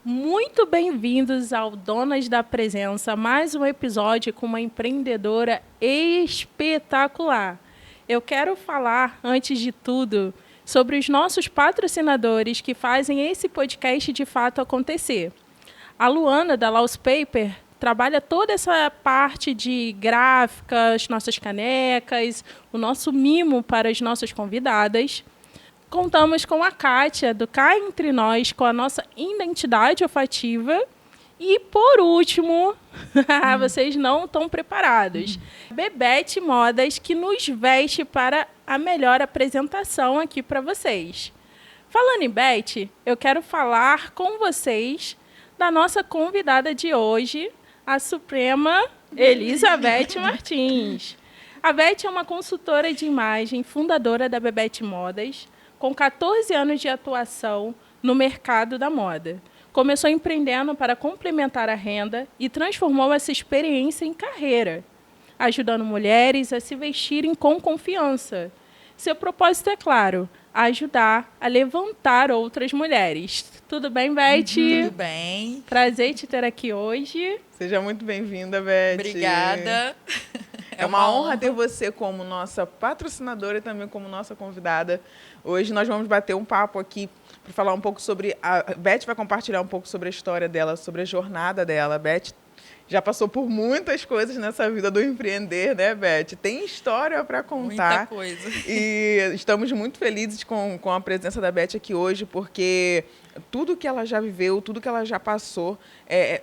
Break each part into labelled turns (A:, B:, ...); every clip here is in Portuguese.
A: Muito bem-vindos ao Donas da Presença, mais um episódio com uma empreendedora espetacular. Eu quero falar, antes de tudo, sobre os nossos patrocinadores que fazem esse podcast de fato acontecer. A Luana, da Laus Paper, trabalha toda essa parte de gráficas, nossas canecas, o nosso mimo para as nossas convidadas. Contamos com a Kátia, do Cá Entre Nós, com a nossa identidade olfativa. E, por último, vocês não estão preparados, Bebete Modas, que nos veste para a melhor apresentação aqui para vocês. Falando em Bete, eu quero falar com vocês da nossa convidada de hoje, a Suprema Elizabeth Martins. A Bete é uma consultora de imagem, fundadora da Bebete Modas, com 14 anos de atuação no mercado da moda. Começou empreendendo para complementar a renda e transformou essa experiência em carreira, ajudando mulheres a se vestirem com confiança. Seu propósito é claro, ajudar a levantar outras mulheres. Tudo bem, Beth?
B: Tudo bem.
A: Prazer te ter aqui hoje.
C: Seja muito bem-vinda, Beth.
B: Obrigada.
C: É uma honra ter você como nossa patrocinadora e também como nossa convidada. Hoje nós vamos bater um papo aqui para falar um pouco sobre... A Beth vai compartilhar um pouco sobre a história dela, sobre a jornada dela. A Beth já passou por muitas coisas nessa vida do empreender, né, Beth? Tem história para contar.
B: Muita coisa.
C: E estamos muito felizes com a presença da Beth aqui hoje, porque tudo que ela já viveu, tudo que ela já passou,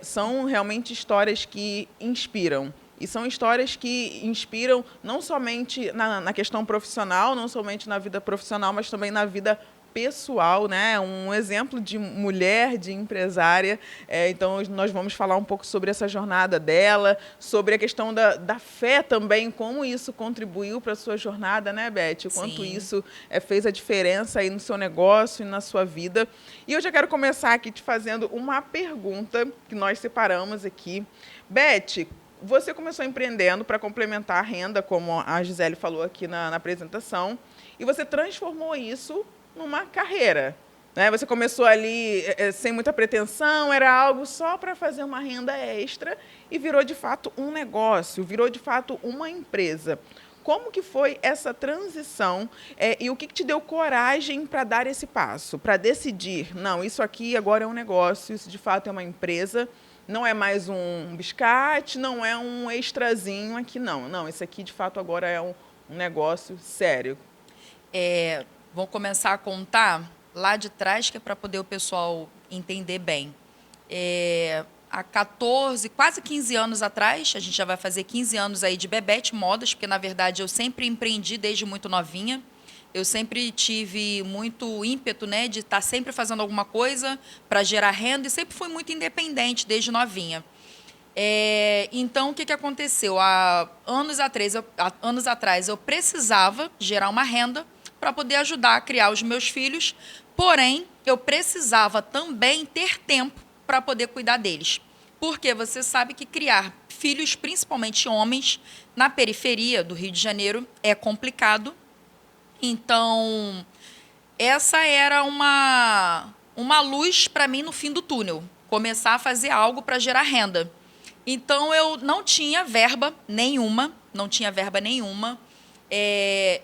C: são realmente histórias que inspiram. E são histórias que inspiram não somente na questão profissional, não somente na vida profissional, mas também na vida pessoal, né? Um exemplo de mulher, de empresária. Então, nós vamos falar um pouco sobre essa jornada dela, sobre a questão da fé também, como isso contribuiu para a sua jornada, né, Beth? O quanto
B: Sim.
C: isso fez a diferença aí no seu negócio e na sua vida. E eu já quero começar aqui te fazendo uma pergunta que nós separamos aqui. Beth, você começou empreendendo para complementar a renda, como a Gisele falou aqui na apresentação, e você transformou isso numa carreira, né? Você começou ali sem muita pretensão, era algo só para fazer uma renda extra e virou, de fato, um negócio, virou, de fato, uma empresa. Como que foi essa transição e o que te deu coragem para dar esse passo, para decidir, não, isso aqui agora é um negócio, isso, de fato, é uma empresa. Não é mais um biscate, não é um extrazinho aqui, não. Não, isso aqui, de fato, agora é um negócio sério.
B: Vou começar a contar lá de trás, que é para poder o pessoal entender bem. Há 14, quase 15 anos atrás, a gente já vai fazer 15 anos aí de Bebete Modas, porque, na verdade, eu sempre empreendi desde muito novinha. Eu sempre tive muito ímpeto, né, de estar sempre fazendo alguma coisa para gerar renda e sempre fui muito independente desde novinha. Então, o que aconteceu? Há anos atrás, eu precisava gerar uma renda para poder ajudar a criar os meus filhos, porém, eu precisava também ter tempo para poder cuidar deles. Porque você sabe que criar filhos, principalmente homens, na periferia do Rio de Janeiro é complicado. Então, essa era uma luz para mim no fim do túnel, começar a fazer algo para gerar renda. Então, eu não tinha verba nenhuma.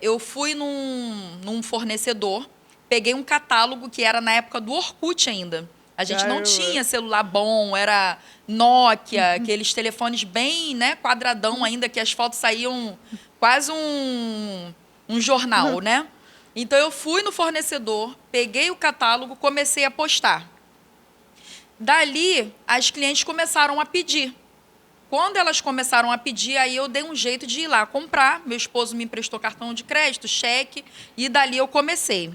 B: Eu fui num fornecedor, peguei um catálogo que era na época do Orkut ainda. A gente não tinha celular bom, era Nokia, aqueles telefones bem, né, quadradão ainda, que as fotos saíam quase um jornal, né? Então, eu fui no fornecedor, peguei o catálogo, comecei a postar. Dali, as clientes começaram a pedir. Quando elas começaram a pedir, aí eu dei um jeito de ir lá comprar. Meu esposo me emprestou cartão de crédito, cheque, e dali eu comecei.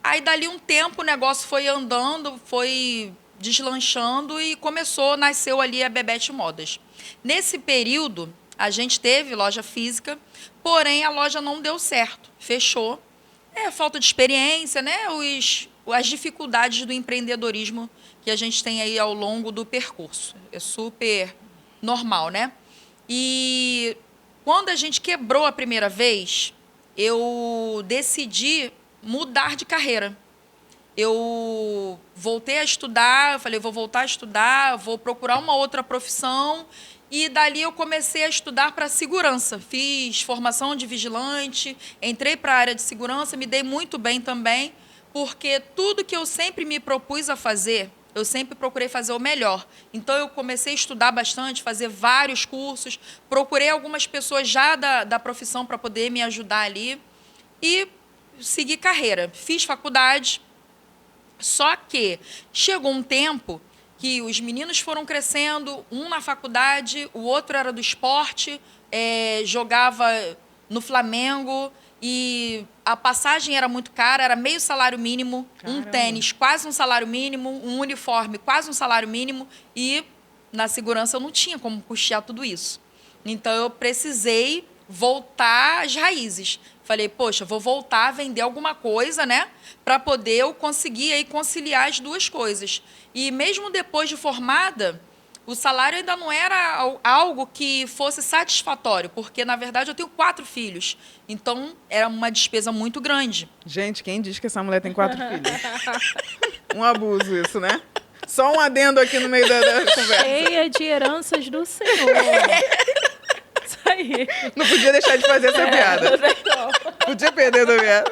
B: Aí, dali um tempo, o negócio foi andando, foi deslanchando e nasceu ali a Bebete Modas. Nesse período, a gente teve loja física, porém a loja não deu certo, fechou. Falta de experiência, né? As dificuldades do empreendedorismo que a gente tem aí ao longo do percurso. É super normal, né? E quando a gente quebrou a primeira vez, eu decidi mudar de carreira. eu voltei a estudar, eu falei, vou voltar a estudar, vou procurar uma outra profissão. E dali eu comecei a estudar para segurança. Fiz formação de vigilante, entrei para a área de segurança, me dei muito bem também, porque tudo que eu sempre me propus a fazer, eu sempre procurei fazer o melhor. Então, eu comecei a estudar bastante, fazer vários cursos, procurei algumas pessoas já da profissão para poder me ajudar ali e segui carreira. Fiz faculdade, só que chegou um tempo que os meninos foram crescendo, um na faculdade, o outro era do esporte, jogava no Flamengo e a passagem era muito cara, era meio salário mínimo,
C: Caramba.
B: Um tênis quase um salário mínimo, um uniforme quase um salário mínimo e na segurança eu não tinha como custear tudo isso. Então eu precisei voltar às raízes. Falei, poxa, vou voltar a vender alguma coisa, né? Para poder eu conseguir aí conciliar as duas coisas. E mesmo depois de formada, o salário ainda não era algo que fosse satisfatório, porque, na verdade, eu tenho 4 filhos. Então, era uma despesa muito grande.
C: Gente, quem diz que essa mulher tem 4 filhos? Um abuso isso, né? Só um adendo aqui no meio da conversa.
A: Cheia de heranças do Senhor. Isso aí.
C: Não podia deixar de fazer essa piada.
A: Não.
C: Podia perder da piada.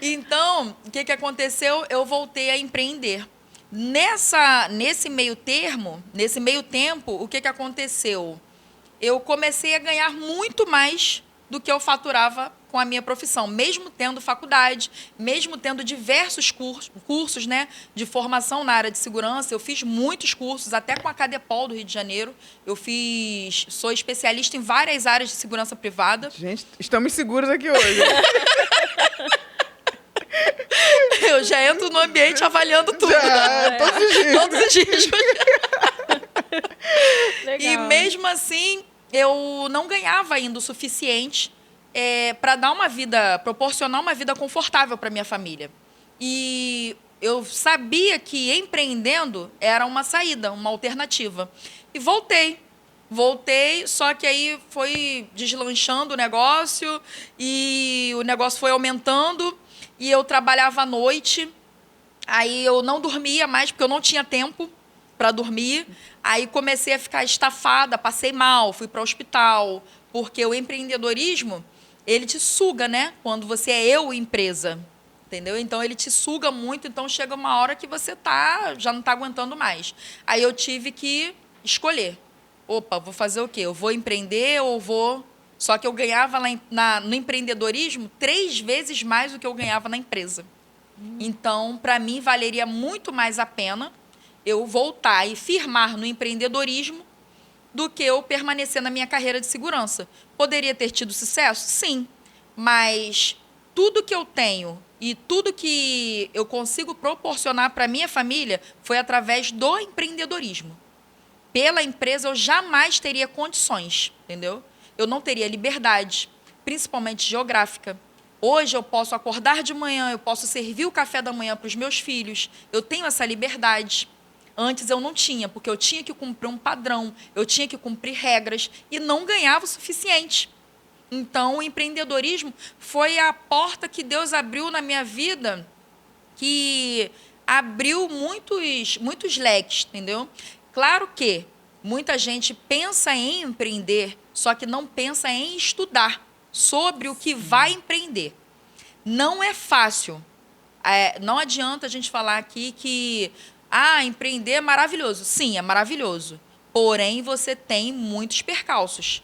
B: Então, o que aconteceu? Eu voltei a empreender. Nesse meio tempo, o que aconteceu? Eu comecei a ganhar muito mais do que eu faturava com a minha profissão, mesmo tendo faculdade, mesmo tendo diversos cursos, né, de formação na área de segurança. Eu fiz muitos cursos, até com a Cadepol do Rio de Janeiro. Sou especialista em várias áreas de segurança privada.
C: Gente, estamos seguros aqui hoje.
B: Eu já entro no ambiente avaliando tudo.
C: Todos os dias.
B: Todos os dias.
A: Legal.
B: E mesmo assim, eu não ganhava ainda o suficiente para proporcionar uma vida confortável para minha família. E eu sabia que empreendendo era uma saída, uma alternativa. E voltei, só que aí foi deslanchando o negócio e o negócio foi aumentando e eu trabalhava à noite. Aí eu não dormia mais porque eu não tinha tempo para dormir. Aí comecei a ficar estafada, passei mal, fui para o hospital, porque o empreendedorismo, ele te suga, né? Quando você é empresa, entendeu? Então, ele te suga muito, então chega uma hora que você já não está aguentando mais. Aí eu tive que escolher. Opa, vou fazer o quê? Eu vou empreender ou vou... Só que eu ganhava no empreendedorismo 3 vezes mais do que eu ganhava na empresa. Então, para mim, valeria muito mais a pena eu voltar e firmar no empreendedorismo do que eu permanecer na minha carreira de segurança. Poderia ter tido sucesso? Sim. Mas tudo que eu tenho e tudo que eu consigo proporcionar para a minha família foi através do empreendedorismo. Pela empresa, eu jamais teria condições, entendeu? Eu não teria liberdade, principalmente geográfica. Hoje eu posso acordar de manhã, eu posso servir o café da manhã para os meus filhos. Eu tenho essa liberdade. Antes eu não tinha, porque eu tinha que cumprir um padrão, eu tinha que cumprir regras e não ganhava o suficiente. Então, o empreendedorismo foi a porta que Deus abriu na minha vida, que abriu muitos leques, entendeu? Claro que muita gente pensa em empreender, só que não pensa em estudar sobre o que vai empreender. Não é fácil. Não adianta a gente falar aqui que empreender é maravilhoso. Sim, é maravilhoso. Porém, você tem muitos percalços.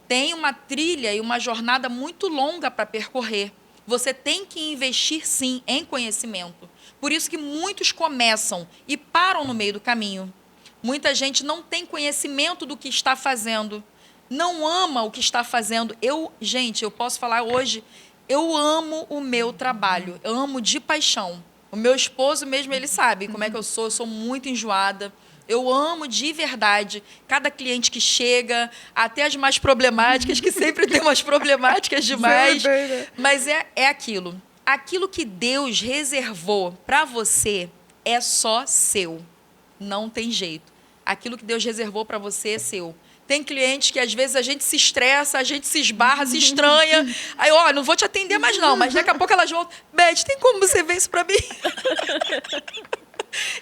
B: Tem uma trilha e uma jornada muito longa para percorrer. Você tem que investir, sim, em conhecimento. Por isso que muitos começam e param no meio do caminho. Muita gente não tem conhecimento do que está fazendo. Não ama o que está fazendo. Gente, eu posso falar hoje, eu amo o meu trabalho. Eu amo de paixão. O meu esposo mesmo, ele sabe como é que eu sou muito enjoada. Eu amo de verdade cada cliente que chega, até as mais problemáticas, que sempre tem umas problemáticas demais. Mas é aquilo. Aquilo que Deus reservou para você é só seu. Não tem jeito. Aquilo que Deus reservou para você é seu. Tem clientes que, às vezes, a gente se estressa, a gente se esbarra, se estranha. Aí, ó, não vou te atender mais, não. Mas daqui a pouco elas voltam. Beth, tem como você ver isso pra mim?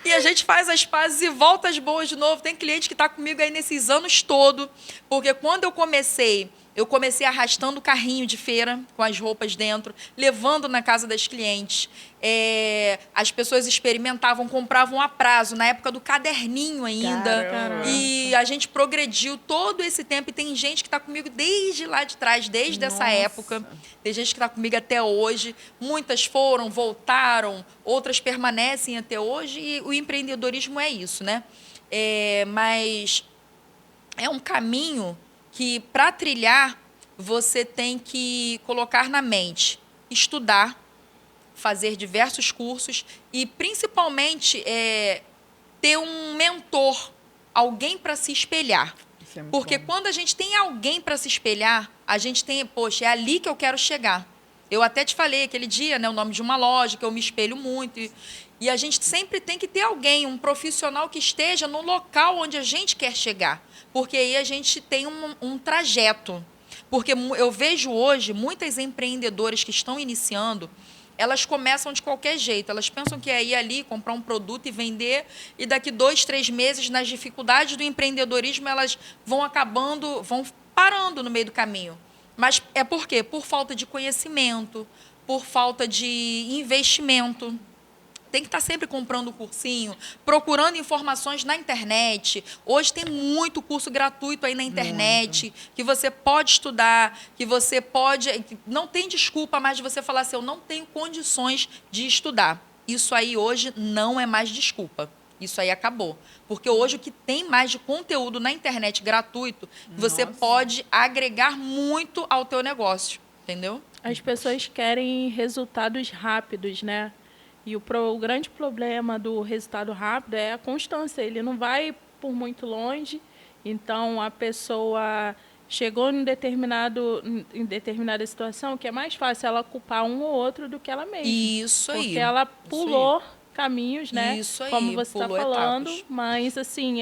B: E a gente faz as pazes e volta às boas de novo. Tem cliente que está comigo aí nesses anos todos. Porque quando eu comecei arrastando o carrinho de feira, com as roupas dentro, levando na casa das clientes. As pessoas experimentavam, compravam a prazo, na época do caderninho ainda.
C: Caramba.
B: E a gente progrediu todo esse tempo. E tem gente que está comigo desde lá de trás, desde essa época. Tem gente que está comigo até hoje. Muitas foram, voltaram, outras permanecem até hoje. E o empreendedorismo é isso, né? Mas é um caminho que, para trilhar, você tem que colocar na mente, estudar, fazer diversos cursos e, principalmente, ter um mentor, alguém para se espelhar.
C: Isso é muito
B: Porque
C: bom.
B: quando a gente tem alguém para se espelhar, a gente tem, poxa, é ali que eu quero chegar. Eu até te falei aquele dia, né, o nome de uma loja, que eu me espelho muito. E a gente sempre tem que ter alguém, um profissional que esteja no local onde a gente quer chegar. Porque aí a gente tem um trajeto. Porque eu vejo hoje muitas empreendedoras que estão iniciando, elas começam de qualquer jeito. Elas pensam que é ir ali, comprar um produto e vender, e daqui 2, 3 meses, nas dificuldades do empreendedorismo, elas vão parando no meio do caminho. Mas é por quê? Por falta de conhecimento, por falta de investimento. Tem que estar sempre comprando um cursinho, procurando informações na internet. Hoje tem muito curso gratuito aí na internet, que você pode estudar, que você pode... Não tem desculpa mais de você falar assim, eu não tenho condições de estudar. Isso aí hoje não é mais desculpa. Isso aí acabou. Porque hoje o que tem mais de conteúdo na internet gratuito, você pode agregar muito ao teu negócio. Entendeu?
A: As pessoas querem resultados rápidos, né? E o grande problema do resultado rápido é a constância. Ele não vai por muito longe. Então, a pessoa chegou em determinada situação, que é mais fácil ela culpar um ou outro do que ela mesma.
B: Isso aí.
A: Porque ela pulou caminhos, né?
B: Isso aí,
A: Como você está
B: pulou
A: falando.
B: etapas.
A: Mas, assim,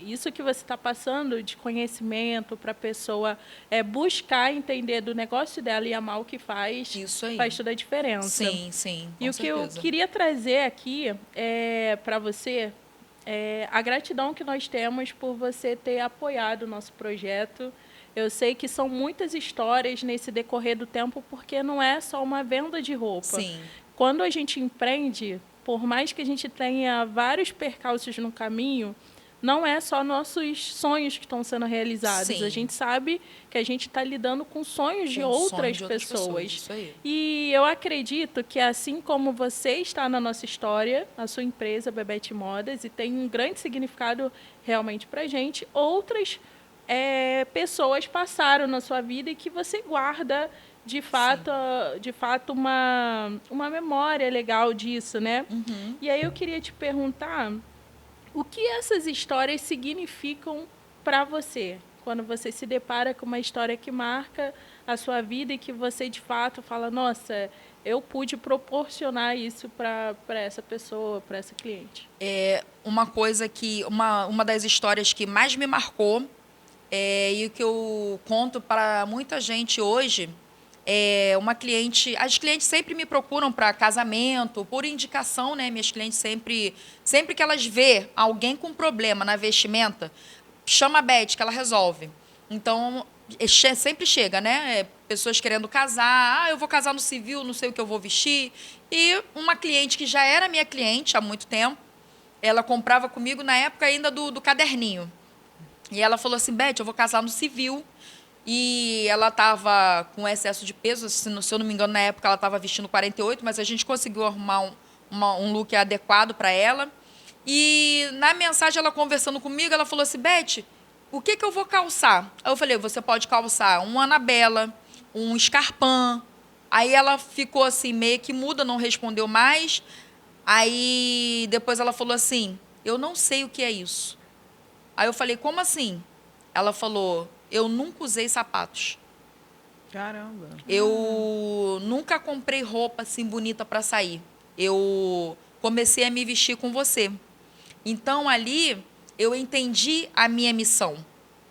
A: isso que você está passando de conhecimento para a pessoa buscar entender do negócio dela e amar o que faz,
B: Isso aí.
A: faz toda a diferença.
B: Sim, sim, com
A: E o que eu
B: certeza.
A: queria trazer aqui para você é a gratidão que nós temos por você ter apoiado o nosso projeto. Eu sei que são muitas histórias nesse decorrer do tempo, porque não é só uma venda de roupa.
B: Sim.
A: Quando a gente empreende, por mais que a gente tenha vários percalços no caminho, não é só nossos sonhos que estão sendo realizados.
B: Sim.
A: A gente sabe que a gente está lidando com sonhos de
B: Com
A: outras
B: sonhos de outras
A: pessoas.
B: Isso aí.
A: E eu acredito que, assim como você está na nossa história, a sua empresa, Bebete Modas, e tem um grande significado realmente para a gente, outras pessoas passaram na sua vida e que você guarda, de fato, uma memória legal disso, né?
B: Uhum.
A: E aí eu queria te perguntar o que essas histórias significam para você, quando você se depara com uma história que marca a sua vida e que você, de fato, fala, nossa, eu pude proporcionar isso para essa pessoa, para essa cliente.
B: Uma coisa que... Uma das histórias que mais me marcou e o que eu conto para muita gente hoje... uma cliente, as clientes sempre me procuram para casamento, por indicação, né? Minhas clientes sempre que elas vê alguém com problema na vestimenta, chama a Beth, que ela resolve. Então, sempre chega, né? Pessoas querendo casar, eu vou casar no civil, não sei o que eu vou vestir. E uma cliente que já era minha cliente há muito tempo, ela comprava comigo na época ainda do caderninho. E ela falou assim, Beth, eu vou casar no civil. E ela estava com excesso de peso, se eu não me engano, na época ela estava vestindo 48, mas a gente conseguiu arrumar um look adequado para ela. E na mensagem, ela conversando comigo, ela falou assim, Beth, o que eu vou calçar? Aí eu falei, você pode calçar um Anabela, um Scarpin. Aí ela ficou assim, meio que muda, não respondeu mais. Aí depois ela falou assim, eu não sei o que é isso. Aí eu falei, como assim? Ela falou... Eu nunca usei sapatos.
C: Caramba.
B: Eu nunca comprei roupa assim bonita para sair. Eu comecei a me vestir com você. Então, ali, eu entendi a minha missão.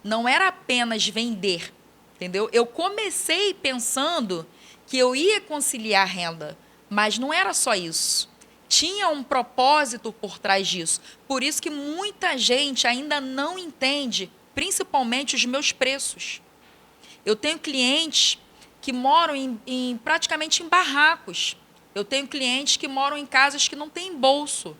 B: Não era apenas vender, entendeu? Eu comecei pensando que eu ia conciliar renda, mas não era só isso. Tinha um propósito por trás disso. Por isso que muita gente ainda não entende, principalmente os meus preços. Eu tenho clientes que moram praticamente em barracos. Eu tenho clientes que moram em casas que não têm bolso.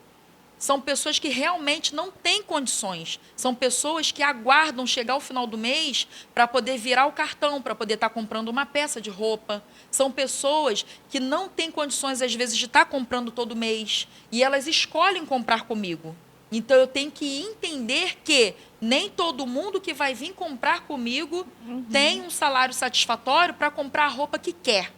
B: São pessoas que realmente não têm condições. São pessoas que aguardam chegar ao final do mês para poder virar o cartão, para poder estar comprando uma peça de roupa. São pessoas que não têm condições, às vezes, de estar comprando todo mês. E elas escolhem comprar comigo. Então, eu tenho que entender que nem todo mundo que vai vir comprar comigo tem um salário satisfatório para comprar a roupa que quer.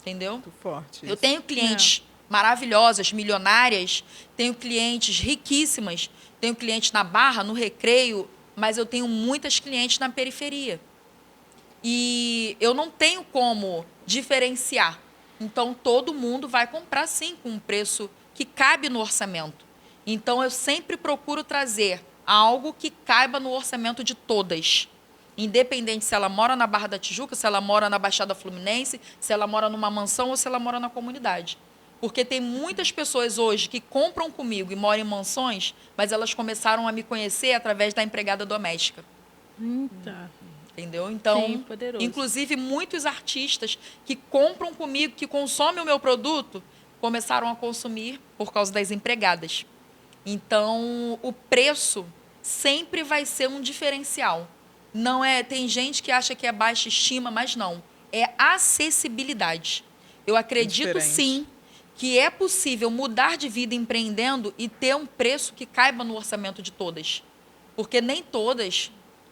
B: Entendeu?
C: Muito forte.
B: Eu tenho clientes maravilhosas, milionárias, tenho clientes riquíssimas, tenho clientes na Barra, no Recreio, mas eu tenho muitas clientes na periferia. E eu não tenho como diferenciar. Então, todo mundo vai comprar, sim, com um preço que cabe no orçamento. Então, eu sempre procuro trazer algo que caiba no orçamento de todas. Independente se ela mora na Barra da Tijuca, se ela mora na Baixada Fluminense, se ela mora numa mansão ou se ela mora na comunidade. Porque tem muitas pessoas hoje que compram comigo e moram em mansões, mas elas começaram a me conhecer através da empregada doméstica.
A: Tá.
B: Entendeu? Então,
A: Sim, poderoso.
B: inclusive, muitos artistas que compram comigo, que consomem o meu produto, começaram a consumir por causa das empregadas. Então, o preço sempre vai ser um diferencial. Não é, tem gente que acha que é baixa estima, mas não. É acessibilidade. Eu acredito, sim, que é possível mudar de vida empreendendo e ter um preço que caiba no orçamento de todas. Porque nem todas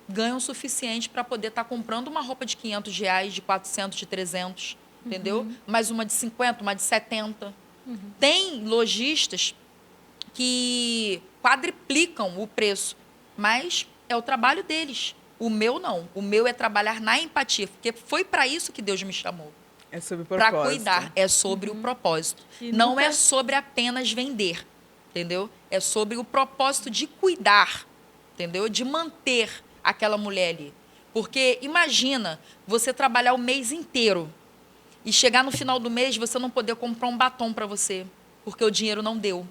B: ganham o suficiente para poder estar comprando uma roupa de R$500, de 400, de 300, entendeu? Mais uma de 50, uma de 70. Tem lojistas que quadriplicam o preço, mas é o trabalho deles. O meu não. O meu é trabalhar na empatia, porque foi para isso que Deus me chamou.
C: É sobre o propósito.
B: Para cuidar. É sobre o propósito.
A: E
B: não
A: nunca-
B: é sobre apenas vender, entendeu? É sobre o propósito de cuidar, entendeu? De manter aquela mulher ali. Porque imagina você trabalhar o mês inteiro e chegar no final do mês você não poder comprar um batom para você, porque o dinheiro não deu.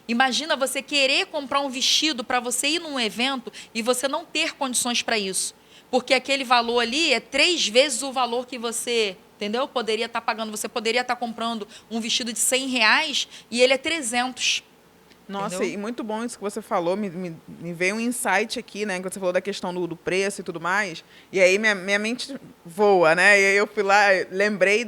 B: Imagina você querer comprar um vestido para você ir num evento e você não ter condições para isso. Porque aquele valor ali é 3 vezes o valor que você, entendeu? Poderia estar pagando. Você poderia estar comprando um vestido de R$100 e ele é 300.
C: Nossa,
B: Entendeu?
C: e muito bom isso que você falou, me veio um insight aqui, né, que você falou da questão do preço e tudo mais, e aí minha mente voa, né, e aí eu fui lá, lembrei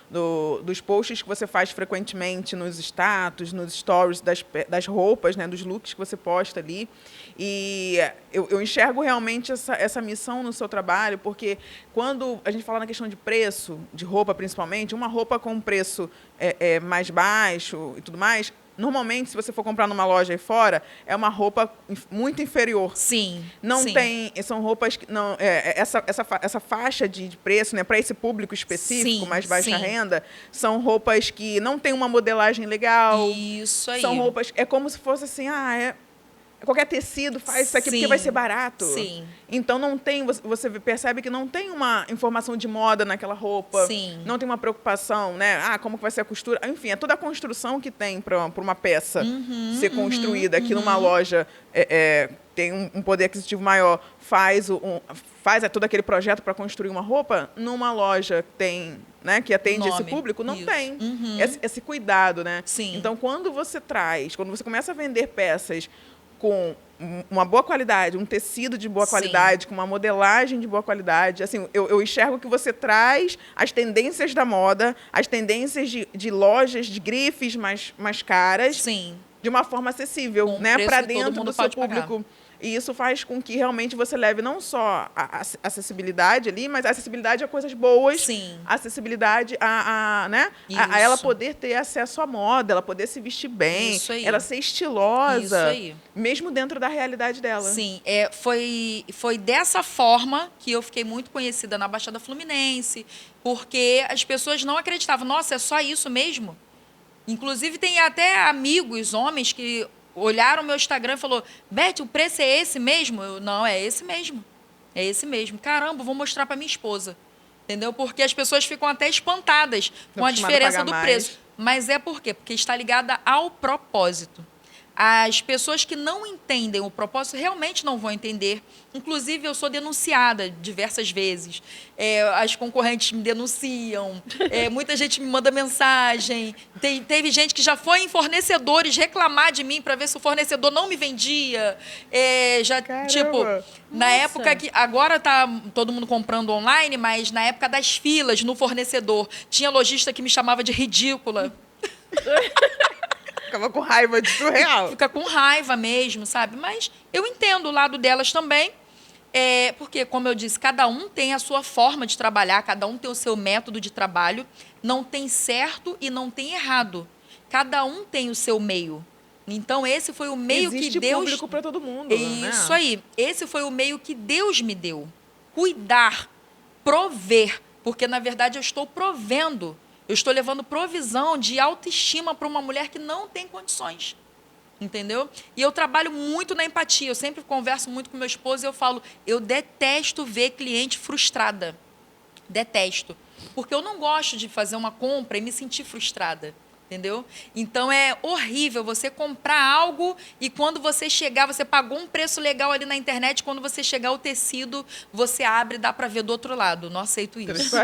C: dos posts que você faz frequentemente nos status, nos stories das roupas, né, dos looks que você posta ali, e eu enxergo realmente essa missão no seu trabalho, porque quando a gente fala na questão de preço, de roupa principalmente, uma roupa com um preço mais baixo e tudo mais, normalmente, se você for comprar numa loja aí fora, é uma roupa muito inferior.
B: Sim.
C: Não
B: sim.
C: tem, são roupas que não, essa faixa de preço, né, para esse público específico,
B: Sim,
C: mais baixa
B: sim.
C: renda, são roupas que não tem uma modelagem legal.
B: Isso aí.
C: São roupas, é como se fosse assim, qualquer tecido faz isso aqui porque
B: Sim,
C: vai ser barato.
B: sim.
C: Então não tem, você percebe que não tem uma informação de moda naquela roupa.
B: Sim.
C: Não tem uma preocupação, né? Como que vai ser a costura? Enfim, é toda a construção que tem para uma peça ser construída aqui numa loja tem um poder aquisitivo maior, faz todo aquele projeto para construir uma roupa, numa loja tem, né, que atende esse público, não
B: Isso.
C: tem esse cuidado, né?
B: Sim.
C: Então, quando você começa a vender peças com uma boa qualidade, um tecido de boa
B: Sim.
C: qualidade, com uma modelagem de boa qualidade, assim, eu enxergo que você traz as tendências da moda, as tendências de lojas, de grifes mais caras,
B: Sim.
C: de uma forma acessível,
B: Com
C: né,
B: preço
C: para
B: que todo
C: dentro
B: mundo
C: do seu
B: pode pagar.
C: público. E isso faz com que realmente você leve não só a acessibilidade ali, mas a acessibilidade a coisas boas,
B: Sim.
C: a acessibilidade né, a ela poder ter acesso à moda, ela poder se vestir bem,
B: Isso aí.
C: ela ser estilosa,
B: Isso aí.
C: mesmo dentro da realidade dela.
B: Sim, foi dessa forma que eu fiquei muito conhecida na Baixada Fluminense, porque as pessoas não acreditavam, nossa, é só isso mesmo? Inclusive, tem até amigos, homens, que olharam o meu Instagram e falou, Beth, o preço é esse mesmo? Eu, não, é esse mesmo. É esse mesmo. Caramba, vou mostrar para minha esposa. Entendeu? Porque as pessoas ficam até espantadas com a diferença do preço. Mas é por quê? Porque está ligada ao propósito. As pessoas que não entendem o propósito realmente não vão entender. Inclusive, eu sou denunciada diversas vezes. As concorrentes me denunciam. Muita gente me manda mensagem. Teve gente que já foi em fornecedores reclamar de mim para ver se o fornecedor não me vendia. Tipo, na época que... Agora está todo mundo comprando online, mas na época das filas no fornecedor, tinha lojista que me chamava de ridícula.
C: Ficava com raiva de surreal.
B: Fica com raiva mesmo, sabe? Mas eu entendo o lado delas também, porque, como eu disse, cada um tem a sua forma de trabalhar, cada um tem o seu método de trabalho, não tem certo e não tem errado. Cada um tem o seu meio. Então, esse foi o meio que Deus...
C: Existe público para todo mundo,
B: Isso aí. Esse foi o meio que Deus me deu. Cuidar, prover, porque, na verdade, eu estou provendo. Eu estou levando provisão de autoestima para uma mulher que não tem condições, entendeu? E eu trabalho muito na empatia. Eu sempre converso muito com meu esposo e eu falo, eu detesto ver cliente frustrada. Detesto. Porque eu não gosto de fazer uma compra e me sentir frustrada. Entendeu? Então, é horrível você comprar algo e quando você chegar, você pagou um preço legal ali na internet, quando você chegar o tecido, você abre e dá para ver do outro lado. Não aceito isso.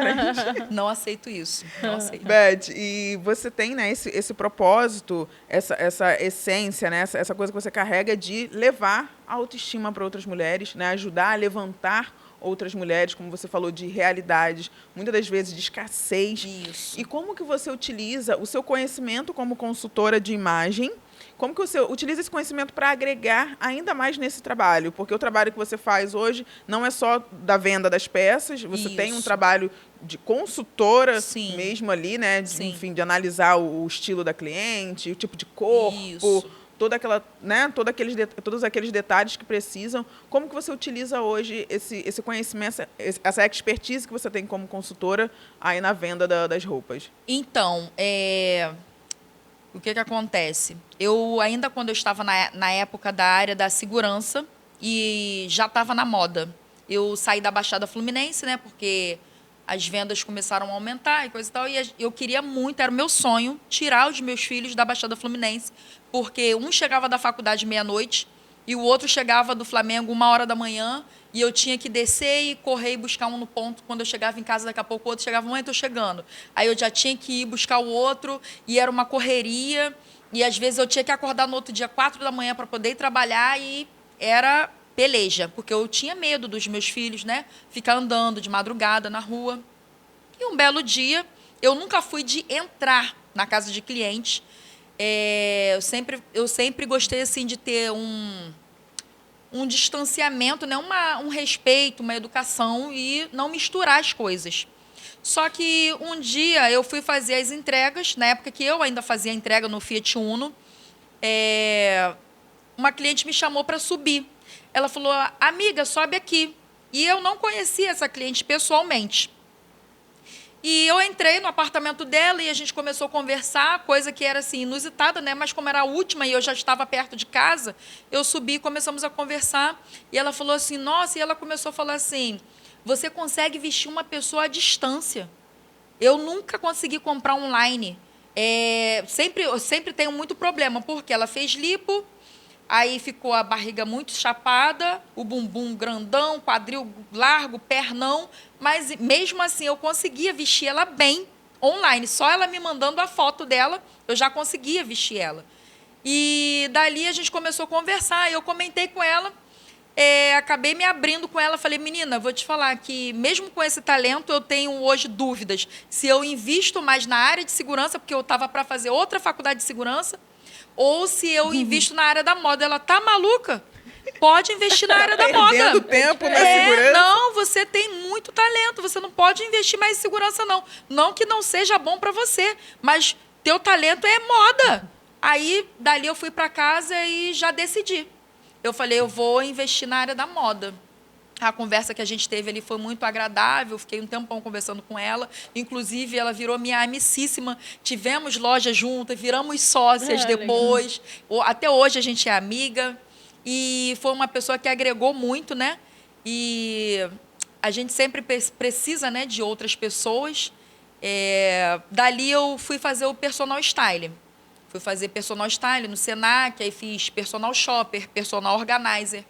B: Não aceito isso. Não aceito.
C: Beth, e você tem, né, esse propósito, essa essência, né, essa coisa que você carrega de levar a autoestima para outras mulheres, né, ajudar a levantar outras mulheres, como você falou, de realidades, muitas das vezes de escassez.
B: Isso.
C: E como que você utiliza o seu conhecimento como consultora de imagem, como que você utiliza esse conhecimento para agregar ainda mais nesse trabalho? Porque o trabalho que você faz hoje não é só da venda das peças, você tem um trabalho de consultora mesmo ali, né? Enfim, de analisar o estilo da cliente, o tipo de corpo, todos aqueles detalhes que precisam. Como que você utiliza hoje esse conhecimento, essa expertise que você tem como consultora aí na venda das roupas?
B: Então, o que acontece? Eu, ainda quando eu estava na época da área da segurança, e já estava na moda. Eu saí da Baixada Fluminense, né? Porque as vendas começaram a aumentar e coisa e tal. E eu queria muito, era o meu sonho, tirar os meus filhos da Baixada Fluminense. Porque um chegava da faculdade meia-noite e o outro chegava do Flamengo 1h da manhã. E eu tinha que descer e correr e buscar um no ponto. Quando eu chegava em casa, daqui a pouco o outro chegava, mãe, estou chegando. Aí eu já tinha que ir buscar o outro e era uma correria. E às vezes eu tinha que acordar no outro dia 4 da manhã para poder ir trabalhar e era peleja, porque eu tinha medo dos meus filhos, né? Ficar andando de madrugada na rua. E um belo dia, eu nunca fui de entrar na casa de cliente. Eu sempre gostei assim, de ter um distanciamento, né? Um respeito, uma educação e não misturar as coisas. Só que um dia eu fui fazer as entregas, na época que eu ainda fazia entrega no Fiat Uno, uma cliente me chamou para subir. Ela falou, amiga, sobe aqui. E eu não conhecia essa cliente pessoalmente. E eu entrei no apartamento dela e a gente começou a conversar, coisa que era assim, inusitada, né? Mas como era a última e eu já estava perto de casa, eu subi e começamos a conversar. E ela falou assim, nossa, e ela começou a falar assim, você consegue vestir uma pessoa à distância. Eu nunca consegui comprar online. Eu sempre tenho muito problema, porque ela fez lipo, aí ficou a barriga muito chapada, o bumbum grandão, quadril largo, pernão, mas mesmo assim eu conseguia vestir ela bem online. Só ela me mandando a foto dela, eu já conseguia vestir ela. E dali a gente começou a conversar, eu comentei com ela, acabei me abrindo com ela, falei, menina, vou te falar que mesmo com esse talento eu tenho hoje dúvidas se eu invisto mais na área de segurança, porque eu estava para fazer outra faculdade de segurança, ou se eu invisto na área da moda. Ela, tá maluca? Pode investir na área da moda.
C: Perdendo tempo na segurança.
B: Não, você tem muito talento, você não pode investir mais em segurança, não. Não que não seja bom para você, mas teu talento é moda. Aí, dali eu fui para casa e já decidi. Eu falei, eu vou investir na área da moda. A conversa que a gente teve ali foi muito agradável, fiquei um tempão conversando com ela. Inclusive, ela virou minha amicíssima. Tivemos loja juntas, viramos sócias depois. Até hoje a gente é amiga. E foi uma pessoa que agregou muito, né? E a gente sempre precisa, né, de outras pessoas. Dali eu fui fazer o personal style. Fui fazer personal style no Senac, aí fiz personal shopper, personal organizer.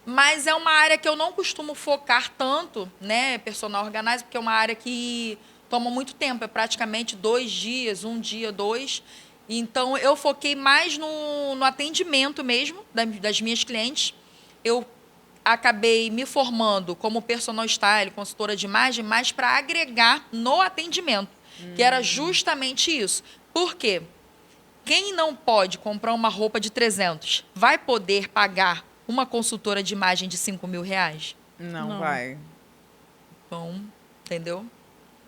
B: Mas é uma área que eu não costumo focar tanto, né, personal organizer, porque é uma área que toma muito tempo, é praticamente 2 dias, 1 dia, 2. Então, eu foquei mais no atendimento mesmo das minhas clientes. Eu acabei me formando como personal style, consultora de imagem, mas para agregar no atendimento, que era justamente isso. Por quê? Quem não pode comprar uma roupa de 300 vai poder pagar uma consultora de imagem de R$ 5.000?
C: Não vai.
B: Bom, entendeu?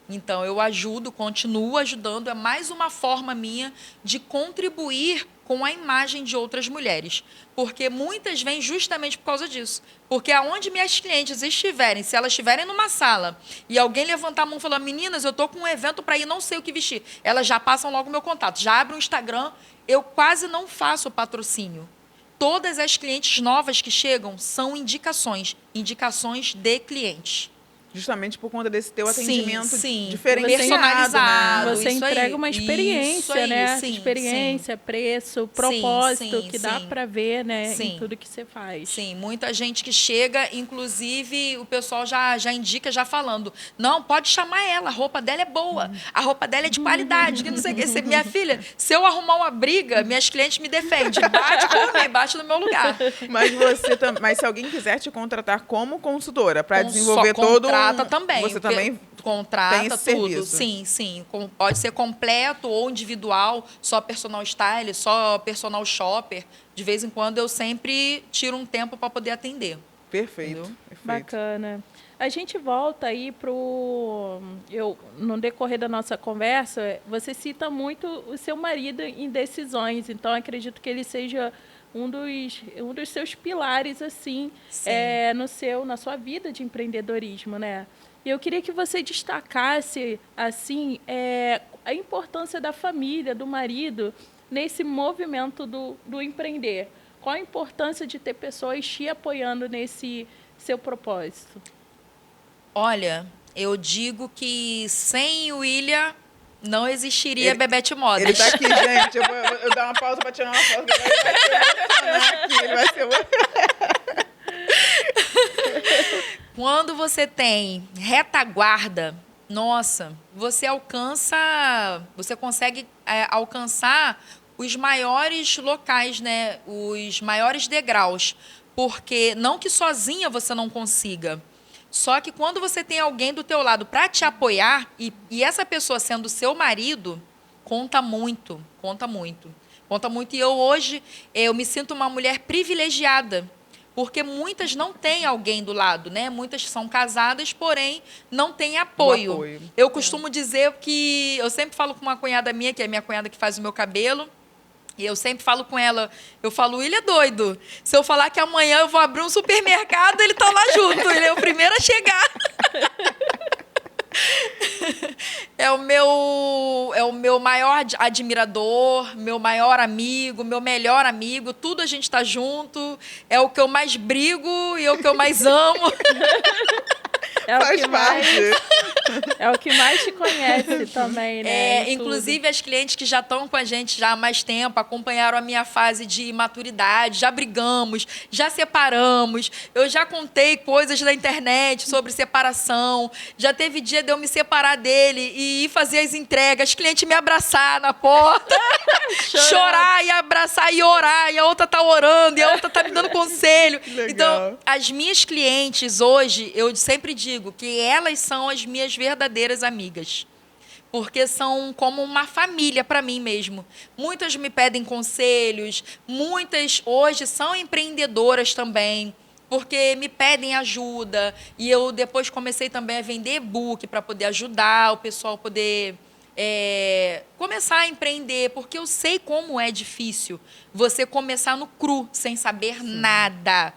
B: Então, eu continuo ajudando. É mais uma forma minha de contribuir com a imagem de outras mulheres. Porque muitas vêm justamente por causa disso. Porque aonde minhas clientes estiverem, se elas estiverem numa sala e alguém levantar a mão e falar, meninas, eu estou com um evento para ir, não sei o que vestir, elas já passam logo o meu contato, já abrem o Instagram. Eu quase não faço patrocínio. Todas as clientes novas que chegam são indicações de clientes.
C: Justamente por conta desse teu atendimento
B: sim.
C: diferenciado,
B: personalizado.
A: Você
B: Isso
A: entrega
B: aí.
A: uma experiência,
B: Isso aí,
A: né?
B: sim,
A: Experiência, preço, propósito,
B: sim,
A: que dá
B: sim.
A: para ver, né,
B: Sim.
A: em tudo que você faz.
B: Sim, muita gente que chega, inclusive o pessoal já indica, já falando, não, pode chamar ela, a roupa dela é boa, a roupa dela é de qualidade, que não sei o que. Minha filha, se eu arrumar uma briga, minhas clientes me defendem, bate por mim, bate no meu lugar.
C: Mas se alguém quiser te contratar como consultora para desenvolver todo
B: contrata também.
C: Você também
B: contrata
C: tem esse
B: tudo.
C: serviço.
B: Sim. Pode ser completo ou individual, só personal style, só personal shopper. De vez em quando eu sempre tiro um tempo para poder atender.
C: Perfeito.
A: Bacana. A gente volta aí no decorrer da nossa conversa, você cita muito o seu marido em decisões, então acredito que ele seja um dos seus pilares assim, na sua vida de empreendedorismo, né? E eu queria que você destacasse assim a importância da família, do marido nesse movimento do empreender. Qual a importância de ter pessoas te apoiando nesse seu propósito?
B: Olha, eu digo que sem o William não existiria Bebete Modas.
C: Ele está aqui, gente. Eu dar uma pausa para tirar uma foto. Ele vai ser
B: Quando você tem retaguarda, nossa, você consegue alcançar os maiores locais, né? Os maiores degraus. Porque não que sozinha você não consiga. Só que quando você tem alguém do teu lado para te apoiar, e essa pessoa sendo seu marido, conta muito, conta muito. Conta muito. E hoje eu me sinto uma mulher privilegiada, porque muitas não têm alguém do lado, né? Muitas são casadas, porém não têm apoio. Eu costumo dizer que... Eu sempre falo com uma cunhada minha, que é a minha cunhada que faz o meu cabelo, e eu sempre falo com ela, eu falo, ele é doido. Se eu falar que amanhã eu vou abrir um supermercado, ele tá lá junto, ele é o primeiro a chegar. É o meu maior admirador, meu maior amigo, meu melhor amigo, tudo a gente está junto, é o que eu mais brigo e é o que eu mais amo.
A: É o que mais te conhece também, né?
B: Inclusive as clientes que já estão com a gente já há mais tempo, acompanharam a minha fase de maturidade, já brigamos, já separamos, eu já contei coisas na internet sobre separação, já teve dia de eu me separar dele e ir fazer as entregas, cliente me abraçar na porta, chorar e abraçar e orar, e a outra tá orando, e a outra tá me dando conselho.
C: Legal.
B: Então, as minhas clientes hoje, eu sempre digo que elas são as minhas verdadeiras amigas, porque são como uma família para mim mesmo. Muitas me pedem conselhos, muitas hoje são empreendedoras também, porque me pedem ajuda, e eu depois comecei também a vender e-book para poder ajudar o pessoal a poder começar a empreender, porque eu sei como é difícil você começar no cru, sem saber nada.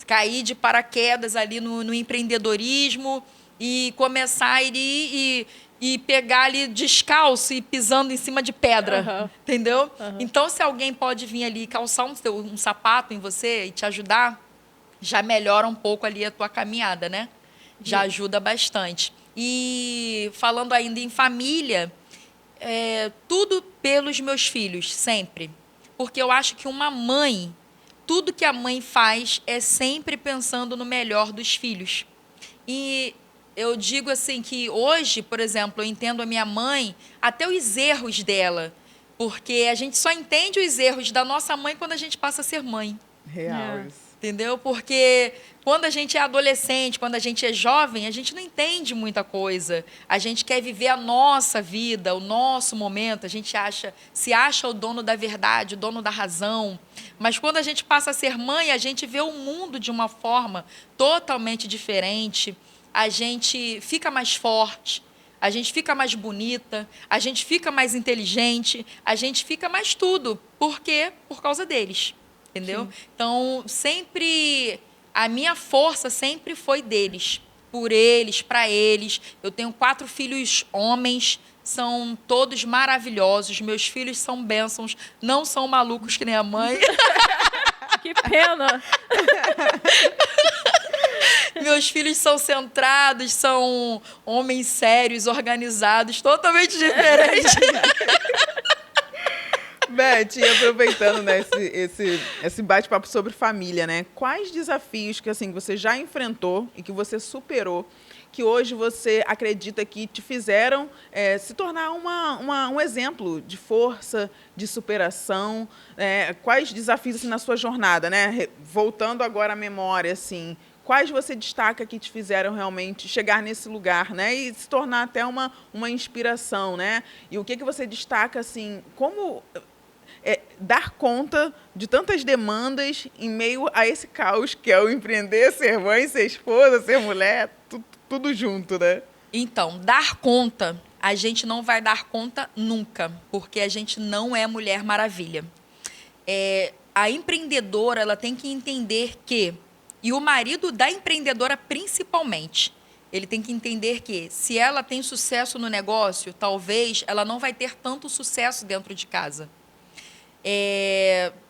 B: cair de paraquedas ali no empreendedorismo e começar a ir e pegar ali descalço e pisando em cima de pedra, entendeu? Então, se alguém pode vir ali e calçar um sapato em você e te ajudar, já melhora um pouco ali a tua caminhada, né? Já ajuda bastante. E falando ainda em família, tudo pelos meus filhos, sempre. Porque eu acho que uma mãe, tudo que a mãe faz é sempre pensando no melhor dos filhos. E eu digo assim que hoje, por exemplo, eu entendo a minha mãe, até os erros dela. Porque a gente só entende os erros da nossa mãe quando a gente passa a ser mãe.
C: Real isso.
B: Entendeu? Porque quando a gente é adolescente, quando a gente é jovem, a gente não entende muita coisa. A gente quer viver a nossa vida, o nosso momento. A gente se acha o dono da verdade, o dono da razão. Mas quando a gente passa a ser mãe, a gente vê o mundo de uma forma totalmente diferente. A gente fica mais forte, a gente fica mais bonita, a gente fica mais inteligente, a gente fica mais tudo. Por quê? Por causa deles. Entendeu? Sim. Então, sempre, a minha força sempre foi deles, por eles, para eles. Eu tenho 4 filhos homens, são todos maravilhosos. Meus filhos são bênçãos, não são malucos que nem a mãe.
A: Que pena!
B: Meus filhos são centrados, são homens sérios, organizados, totalmente diferentes.
C: Beth, e aproveitando, né, esse bate-papo sobre família, né? Quais desafios que assim você já enfrentou e que você superou, que hoje você acredita que te fizeram se tornar um exemplo de força, de superação? Quais desafios assim, na sua jornada, né? Voltando agora à memória, assim, quais você destaca que te fizeram realmente chegar nesse lugar, né? E se tornar até uma inspiração, né? E o que você destaca, assim, como dar conta de tantas demandas em meio a esse caos que é o empreender, ser mãe, ser esposa, ser mulher, tudo junto, né?
B: Então, dar conta, a gente não vai dar conta nunca, porque a gente não é Mulher Maravilha. A empreendedora, ela tem que entender que, e o marido da empreendedora principalmente, ele tem que entender que se ela tem sucesso no negócio, talvez ela não vai ter tanto sucesso dentro de casa.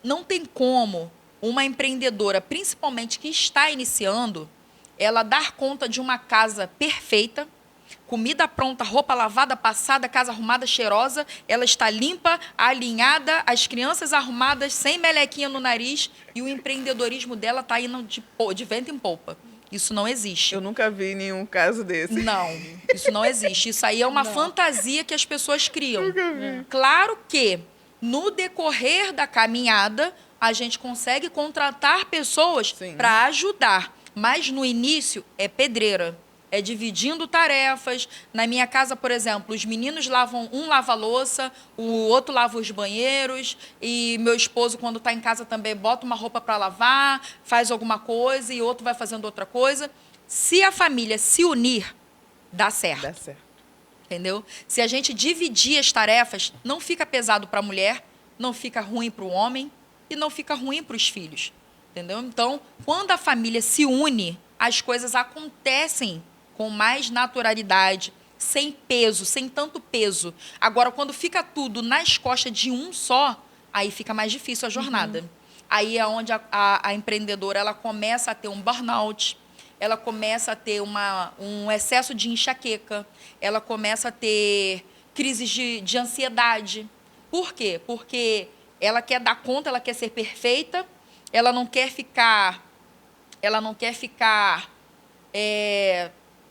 B: Não tem como uma empreendedora, principalmente que está iniciando, ela dar conta de uma casa perfeita, comida pronta, roupa lavada, passada, casa arrumada, cheirosa, ela está limpa, alinhada, as crianças arrumadas, sem melequinha no nariz, e o empreendedorismo dela está indo de vento em polpa. Isso não existe.
C: Eu nunca vi nenhum caso desse.
B: Não, isso não existe. Isso aí é uma fantasia que as pessoas criam.
C: Nunca vi.
B: Claro que no decorrer da caminhada, a gente consegue contratar pessoas para ajudar. Mas, no início, é pedreira. É dividindo tarefas. Na minha casa, por exemplo, os meninos um lava a louça, o outro lava os banheiros, e meu esposo, quando está em casa, também bota uma roupa para lavar, faz alguma coisa, e o outro vai fazendo outra coisa. Se a família se unir, dá certo.
C: Dá certo.
B: Entendeu? Se a gente dividir as tarefas, não fica pesado para a mulher, não fica ruim para o homem e não fica ruim para os filhos. Entendeu? Então, quando a família se une, as coisas acontecem com mais naturalidade, sem peso, sem tanto peso. Agora, quando fica tudo nas costas de um só, aí fica mais difícil a jornada. Aí é onde a empreendedora ela começa a ter um burnout, ela começa a ter um excesso de enxaqueca, ela começa a ter crises de ansiedade. Por quê? Porque ela quer dar conta, ela quer ser perfeita, ela não quer ficar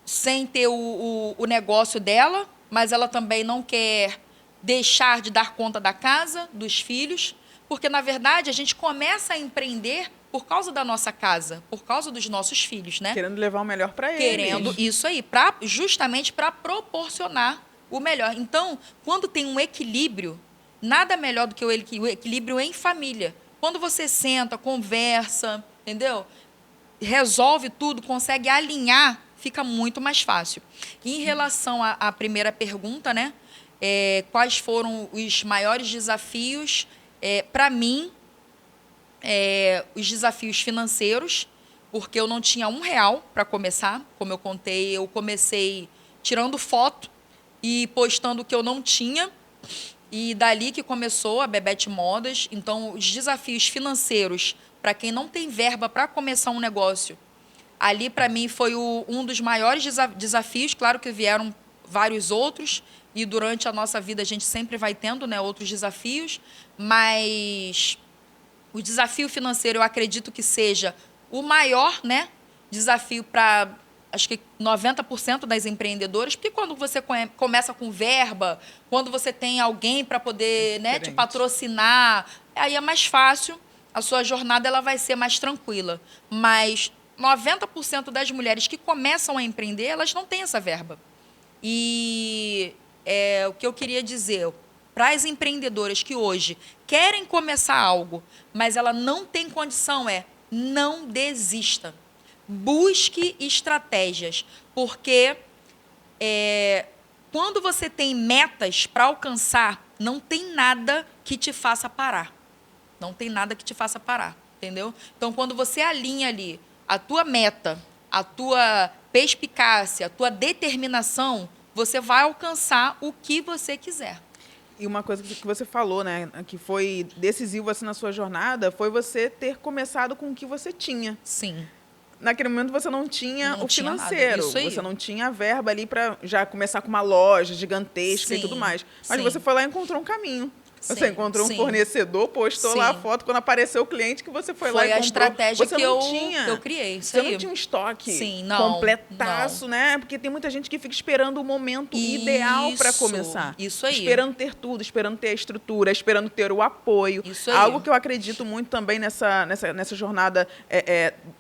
B: sem ter o negócio dela, mas ela também não quer deixar de dar conta da casa, dos filhos, porque, na verdade, a gente começa a empreender por causa da nossa casa, por causa dos nossos filhos, né?
C: Querendo levar o melhor para eles.
B: Querendo isso aí, justamente para proporcionar o melhor. Então, quando tem um equilíbrio, nada melhor do que o equilíbrio em família. Quando você senta, conversa, entendeu? Resolve tudo, consegue alinhar, fica muito mais fácil. Em relação à primeira pergunta, né? Quais foram os maiores desafios? Para mim, os desafios financeiros, porque eu não tinha R$ 1 para começar. Como eu contei, eu comecei tirando foto e postando o que eu não tinha. E dali que começou a Bebete Modas. Então, os desafios financeiros, para quem não tem verba para começar um negócio, ali, para mim, foi um dos maiores desafios. Claro que vieram vários outros, e durante a nossa vida a gente sempre vai tendo, né, outros desafios, mas o desafio financeiro eu acredito que seja o maior, né, desafio para, acho que 90% das empreendedoras, porque quando você começa com verba, quando você tem alguém para poder, né, te patrocinar, aí é mais fácil, a sua jornada ela vai ser mais tranquila. Mas 90% das mulheres que começam a empreender, elas não têm essa verba. E o que eu queria dizer para as empreendedoras que hoje querem começar algo, mas ela não tem condição, não desista. Busque estratégias, porque quando você tem metas para alcançar, não tem nada que te faça parar. Não tem nada que te faça parar, entendeu? Então, quando você alinha ali a tua meta, a tua perspicácia, a tua determinação, você vai alcançar o que você quiser.
C: E uma coisa que você falou, né, que foi decisivo assim, na sua jornada, foi você ter começado com o que você tinha.
B: Sim.
C: Naquele momento você não tinha o financeiro,
B: Isso aí.
C: você não tinha a verba ali para já começar com uma loja gigantesca e tudo mais. Mas você foi lá e encontrou um caminho. Você encontrou um fornecedor, postou lá a foto, quando apareceu o cliente que você foi lá e comprou.
B: Foi a estratégia
C: você
B: que
C: não
B: eu criei.
C: Você não tinha um estoque completaço, né? Porque tem muita gente que fica esperando o momento ideal para começar.
B: Isso aí.
C: Esperando ter tudo, esperando ter a estrutura, esperando ter o apoio.
B: Isso aí.
C: Algo que eu acredito muito também nessa jornada,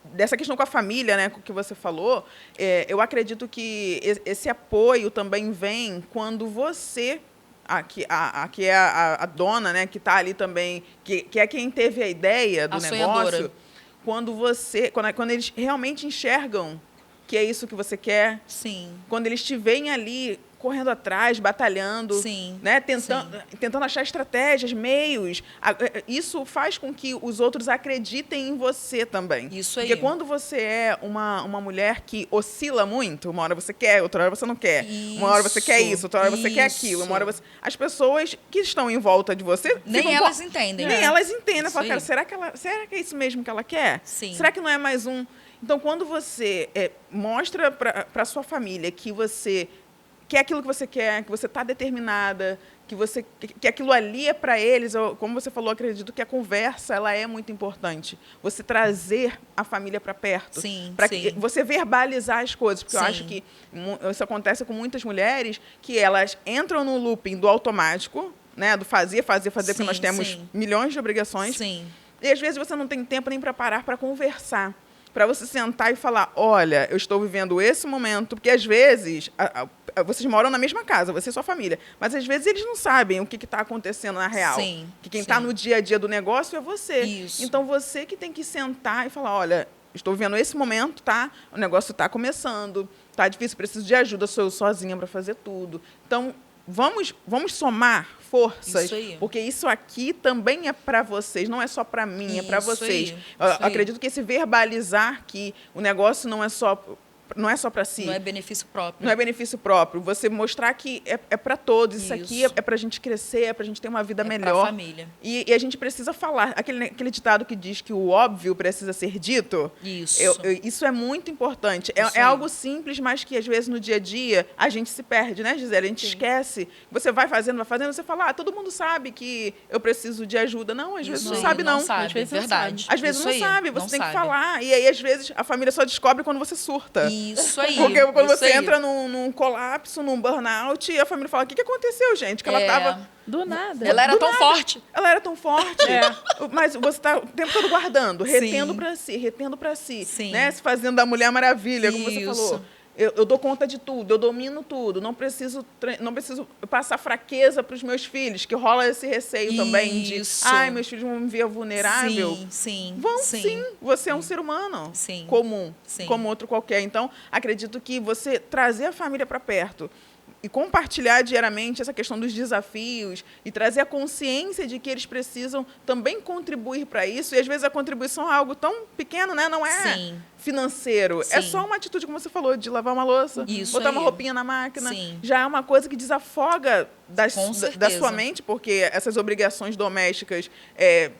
C: dessa questão com a família, né, que você falou, eu acredito que esse apoio também vem quando você... Aqui é a dona, né, que está ali também, que é quem teve a ideia do negócio. Quando eles realmente enxergam que é isso que você quer.
B: Sim.
C: Quando eles te veem ali correndo atrás, batalhando,
B: sim,
C: né, tentando achar estratégias, meios. Isso faz com que os outros acreditem em você também.
B: Isso aí.
C: Porque quando você é uma mulher que oscila muito, uma hora você quer, outra hora você não quer. Uma hora você quer isso, outra hora você quer aquilo. Uma hora você... As pessoas que estão em volta de você...
B: Nem elas entendem.
C: Nem elas entendem. Falam, cara, será que é isso mesmo que ela quer?
B: Sim.
C: Será que não é mais um... Então, quando você mostra para a sua família que você quer aquilo que você quer, que você está determinada, que aquilo ali é para eles, como você falou, acredito que a conversa ela é muito importante. Você trazer a família para perto. Para você verbalizar as coisas. Porque eu acho que isso acontece com muitas mulheres, que elas entram no looping do automático, né, do fazer, porque nós temos milhões de obrigações.
B: Sim.
C: E, às vezes, você não tem tempo nem para parar para conversar. Para você sentar e falar, olha, eu estou vivendo esse momento, porque às vezes vocês moram na mesma casa, você e sua família, mas às vezes eles não sabem o que está acontecendo na real. Que quem está no dia a dia do negócio é você.
B: Isso.
C: Então você que tem que sentar e falar, olha, estou vivendo esse momento, tá? O negócio está começando, tá difícil, preciso de ajuda, sou eu sozinha para fazer tudo. Então vamos somar forças, porque isso aqui também é para vocês, não é só para mim, é para vocês. Eu acredito que esse verbalizar que o negócio não é só para si.
B: Não é benefício próprio.
C: Não é benefício próprio. Você mostrar que é para todos. Isso aqui é para a gente crescer, é para a gente ter uma vida melhor.
B: Para a família.
C: E a gente precisa falar. Aquele ditado que diz que o óbvio precisa ser dito.
B: Isso.
C: Isso é muito importante. É algo simples, mas que às vezes no dia a dia a gente se perde, né, Gisele? A gente esquece. Você vai fazendo, você fala, todo mundo sabe que eu preciso de ajuda. Não, às vezes não sabe, não.
B: Às vezes verdade.
C: Às vezes não sabe, você tem que falar. E aí, às vezes, a família só descobre quando você surta.
B: Isso aí.
C: Porque quando você entra num colapso, num burnout, a família fala, o que aconteceu, gente? Que ela estava...
A: Do nada.
B: Ela era tão forte.
C: Ela era tão forte. Mas você está o tempo todo guardando, retendo para si. Né? Se fazendo da Mulher Maravilha, como você falou. Eu dou conta de tudo, eu domino tudo, não preciso passar fraqueza para os meus filhos, que rola esse receio também de, meus filhos vão me ver vulnerável. Vão sim. Você é um ser humano comum, como outro qualquer. Então, acredito que você trazer a família para perto, e compartilhar diariamente essa questão dos desafios e trazer a consciência de que eles precisam também contribuir para isso. E, às vezes, a contribuição é algo tão pequeno, né? Não é
B: Sim.
C: financeiro.
B: Sim.
C: É só uma atitude, como você falou, de lavar uma louça,
B: Isso
C: botar
B: aí.
C: uma roupinha na máquina.
B: Sim.
C: Já é uma coisa que desafoga
B: Com
C: da
B: certeza.
C: sua mente, porque essas obrigações domésticas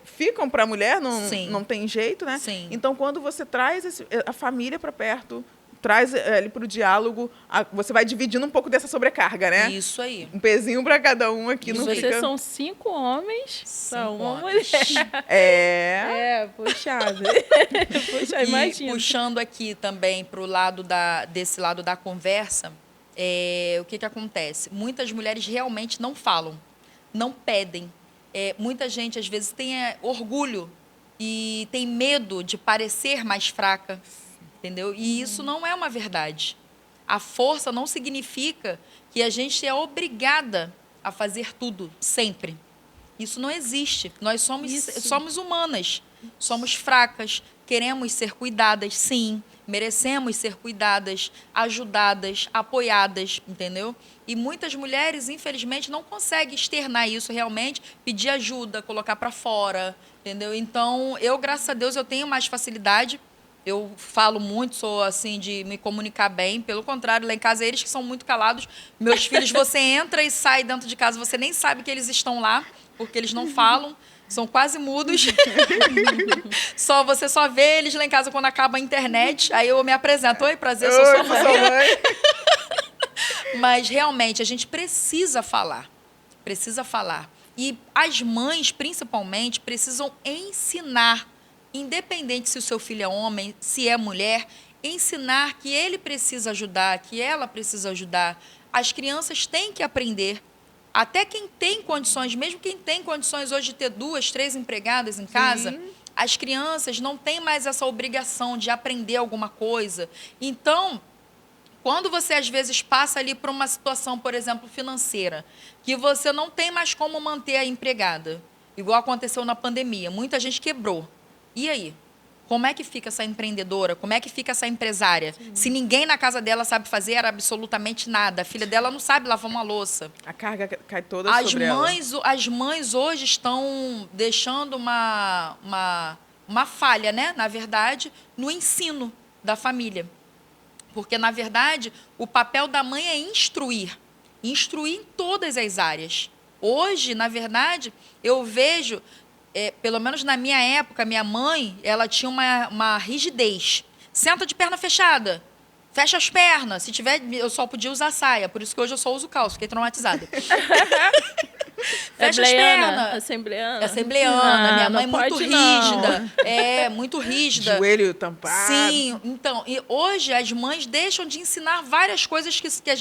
C: ficam para a mulher, não tem jeito, né?
B: Sim.
C: Então, quando você traz a família para perto, traz ele para o diálogo, você vai dividindo um pouco dessa sobrecarga, né?
B: Isso aí.
C: Um pezinho para cada um aqui.
A: E
C: Não
A: vocês
C: fica...
A: são 5 homens para
B: 5
A: uma
B: homens.
A: mulher. Puxado. Puxa, imagina.
B: E puxando aqui também para o lado desse lado da conversa, o que acontece? Muitas mulheres realmente não falam, não pedem. Muita gente, às vezes, tem orgulho e tem medo de parecer mais fraca, entendeu? E isso não é uma verdade. A força não significa que a gente é obrigada a fazer tudo, sempre. Isso não existe. Nós somos humanas, somos fracas, queremos ser cuidadas, sim, merecemos ser cuidadas, ajudadas, apoiadas, entendeu? E muitas mulheres, infelizmente, não conseguem externar isso realmente, pedir ajuda, colocar para fora, entendeu? Então, graças a Deus, eu tenho mais facilidade. Eu falo muito, sou assim, de me comunicar bem. Pelo contrário, lá em casa, eles que são muito calados. Meus filhos, você entra e sai dentro de casa, você nem sabe que eles estão lá, porque eles não falam, são quase mudos. Você só vê eles lá em casa quando acaba a internet. Aí eu me apresento. Oi, prazer, sou sua mãe. Mas, realmente, a gente precisa falar. Precisa falar. E as mães, principalmente, precisam ensinar, independente se o seu filho é homem, se é mulher, ensinar que ele precisa ajudar, que ela precisa ajudar. As crianças têm que aprender. Até quem tem condições, mesmo quem tem condições hoje de ter 2, 3 empregadas em casa, as crianças não têm mais essa obrigação de aprender alguma coisa. Então, quando você, às vezes, passa ali por uma situação, por exemplo, financeira, que você não tem mais como manter a empregada, igual aconteceu na pandemia, muita gente quebrou. E aí? Como é que fica essa empreendedora? Como é que fica essa empresária? Sim. Se ninguém na casa dela sabe fazer absolutamente nada, a filha dela não sabe lavar uma louça.
C: A carga cai toda sobre ela.
B: As mães hoje estão deixando uma falha, né? Na verdade, no ensino da família. Porque, na verdade, o papel da mãe é instruir. Instruir em todas as áreas. Hoje, na verdade, eu vejo... pelo menos na minha época, minha mãe, ela tinha uma rigidez. Senta de perna fechada, fecha as pernas. Se tiver, eu só podia usar saia, por isso que hoje eu só uso calça, fiquei traumatizada. Fecha as pernas. Assembleana. Minha mãe muito rígida. Muito rígida.
C: Joelho tampado.
B: Sim, então, e hoje as mães deixam de ensinar várias coisas que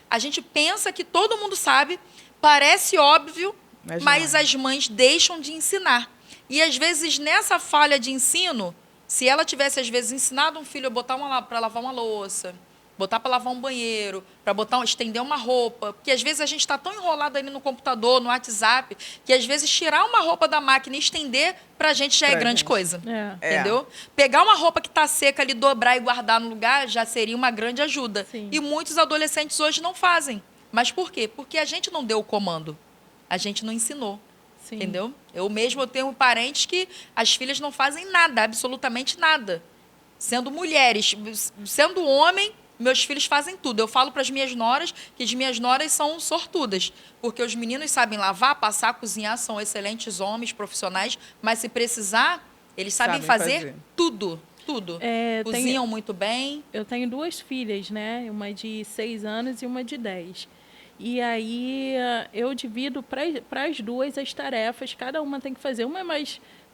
B: a gente pensa que todo mundo sabe, parece óbvio, mas as mães deixam de ensinar. E, às vezes, nessa falha de ensino, se ela tivesse, às vezes, ensinado um filho a botar para lavar uma louça, botar para lavar um banheiro, para estender uma roupa, porque, às vezes, a gente está tão enrolado ali no computador, no WhatsApp, que, às vezes, tirar uma roupa da máquina e estender, para a gente já é grande coisa. Entendeu? Pegar uma roupa que está seca ali, dobrar e guardar no lugar, já seria uma grande ajuda.
A: Sim.
B: E muitos adolescentes hoje não fazem. Mas por quê? Porque a gente não deu o comando. A gente não ensinou,
A: Sim.
B: Entendeu? Eu tenho parentes que as filhas não fazem nada, absolutamente nada. Sendo mulheres, sendo homem, meus filhos fazem tudo. Eu falo para as minhas noras que as minhas noras são sortudas, porque os meninos sabem lavar, passar, cozinhar, são excelentes homens, profissionais, mas se precisar, eles sabem fazer tudo. Cozinham muito bem.
A: Eu tenho 2 filhas, né? Uma de 6 anos e uma de 10. E aí eu divido para as 2 as tarefas, cada uma tem que fazer. Uma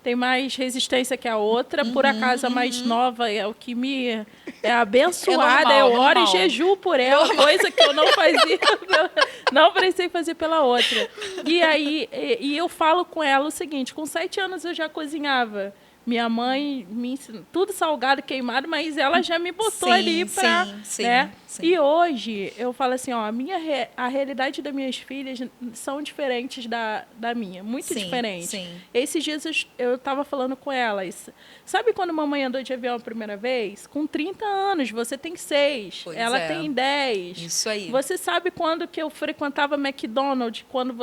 A: tem mais resistência que a outra, por acaso a mais nova é o que me é abençoada, eu oro e jejuo por ela, coisa que eu não fazia, não precisei fazer pela outra. E aí eu falo com ela o seguinte, com 7 anos eu já cozinhava. Minha mãe me ensinou tudo salgado, queimado, mas ela já me botou ali para, né?
B: Sim.
A: E hoje eu falo assim, ó, a realidade das minhas filhas são diferentes da minha, muito diferentes.
B: Sim.
A: Esses dias eu estava falando com elas. Sabe quando mamãe andou de avião a primeira vez? Com 30 anos, você tem 6,
B: Pois
A: ela
B: é.
A: tem 10.
B: Isso aí.
A: Você sabe quando que eu frequentava McDonald's, quando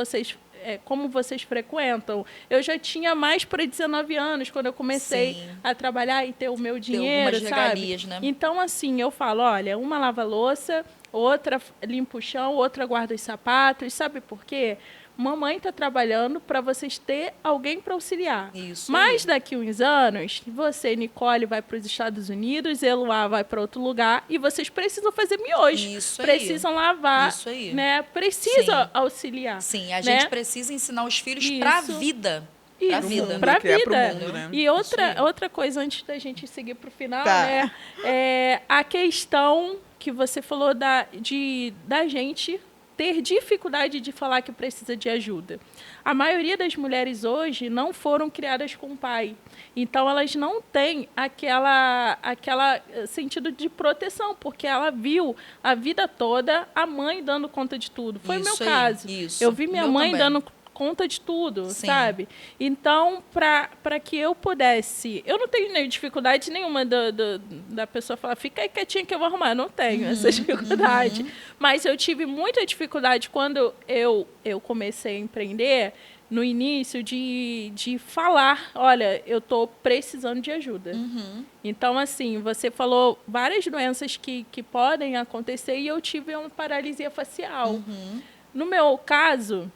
A: como vocês frequentam? Eu já tinha mais para 19 anos quando eu comecei a trabalhar e ter o meu dinheiro,
B: algumas regalias, né?
A: Então, assim, eu falo, olha, uma lava a louça, outra limpa o chão, outra guarda os sapatos. Sabe por quê? Mamãe está trabalhando para vocês ter alguém para auxiliar.
B: Isso
A: Mas
B: aí.
A: daqui uns anos, você, Nicole, vai para os Estados Unidos, Eloá vai para outro lugar e vocês precisam fazer miojo.
B: Isso aí.
A: Precisam lavar,
B: Isso aí.
A: né? Precisa
B: Sim.
A: auxiliar.
B: Sim, a
A: né?
B: gente precisa ensinar os filhos para a vida. Pra
A: Isso,
B: vida.
A: para a
C: Criar
A: vida.
C: pro mundo, né?
A: E outra coisa, antes da gente seguir para o final,
C: Tá.
A: né? É a questão que você falou da gente ter dificuldade de falar que precisa de ajuda. A maioria das mulheres hoje não foram criadas com pai. Então, elas não têm aquela sentido de proteção, porque ela viu a vida toda a mãe dando conta de tudo. Foi o meu
B: Isso aí,
A: caso.
B: isso.
A: Eu vi minha
B: Meu
A: mãe
B: também.
A: dando conta de tudo,
B: Sim.
A: sabe? Então, para que eu pudesse... Eu não tenho nem dificuldade nenhuma da pessoa falar, fica aí quietinha que eu vou arrumar. Eu não tenho essa dificuldade. Mas eu tive muita dificuldade quando eu comecei a empreender, no início, de falar, olha, eu estou precisando de ajuda. Então, assim, você falou várias doenças que podem acontecer e eu tive uma paralisia facial. No meu caso...